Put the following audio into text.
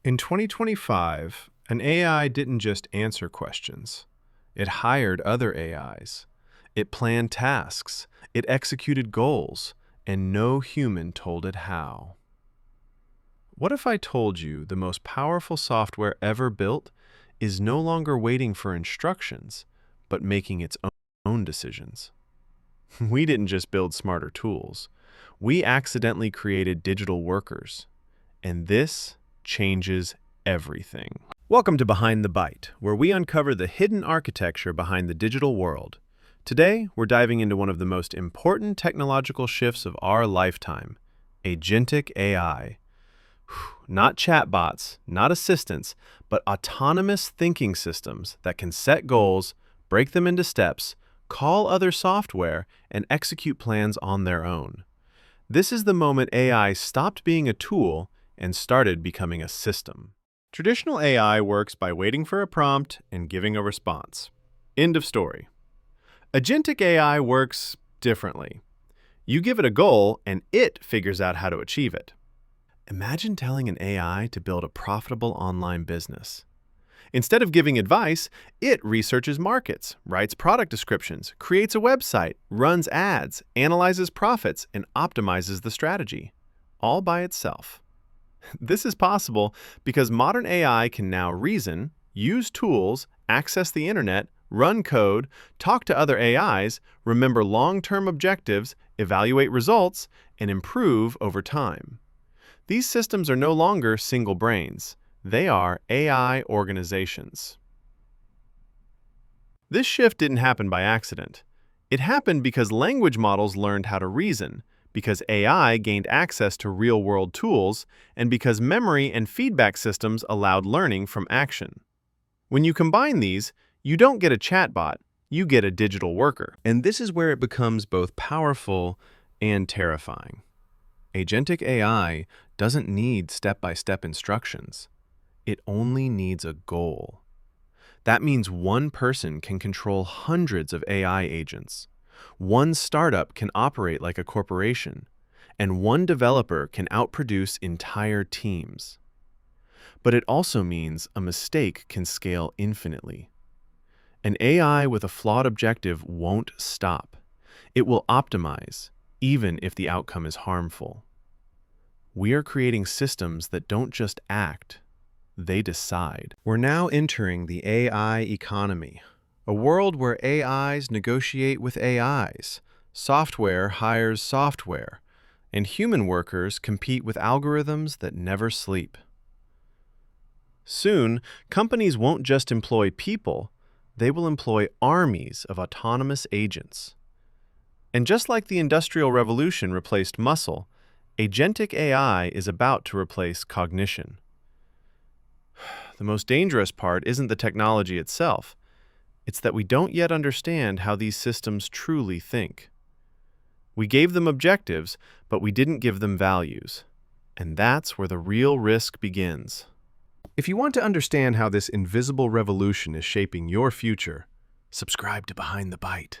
In 2025, an AI didn't just answer questions. It hired other AIs. It planned tasks. It executed goals, and no human told it how. What if I told you the most powerful software ever built is no longer waiting for instructions, but making its own decisions? We didn't just build smarter tools. We accidentally created digital workers. And this changes everything. Welcome to Behind the Byte, where we uncover the hidden architecture behind the digital world. Today, we're diving into one of the most important technological shifts of our lifetime, Agentic AI. Not chatbots, not assistants, but autonomous thinking systems that can set goals, break them into steps, call other software, and execute plans on their own. This is the moment AI stopped being a tool and started becoming a system. Traditional AI works by waiting for a prompt and giving a response. End of story. Agentic AI works differently. You give it a goal, and it figures out how to achieve it. Imagine telling an AI to build a profitable online business. Instead of giving advice, it researches markets, writes product descriptions, creates a website, runs ads, analyzes profits, and optimizes the strategy, all by itself. This is possible because modern AI can now reason, use tools, access the internet, run code, talk to other AIs, remember long-term objectives, evaluate results, and improve over time. These systems are no longer single brains. They are AI organizations. This shift didn't happen by accident. It happened because language models learned how to reason, because AI gained access to real-world tools, and because memory and feedback systems allowed learning from action. When you combine these, you don't get a chatbot, you get a digital worker. And this is where it becomes both powerful and terrifying. Agentic AI doesn't need step-by-step instructions. It only needs a goal. That means one person can control hundreds of AI agents. One startup can operate like a corporation, and one developer can outproduce entire teams. But it also means a mistake can scale infinitely. An AI with a flawed objective won't stop. It will optimize, even if the outcome is harmful. We are creating systems that don't just act, they decide. We're now entering the AI economy. A world where AIs negotiate with AIs, software hires software, and human workers compete with algorithms that never sleep. Soon, companies won't just employ people, they will employ armies of autonomous agents. And just like the Industrial Revolution replaced muscle, Agentic AI is about to replace cognition. The most dangerous part isn't the technology itself. It's that we don't yet understand how these systems truly think. We gave them objectives, but we didn't give them values. And that's where the real risk begins. If you want to understand how this invisible revolution is shaping your future, subscribe to Behind the Byte.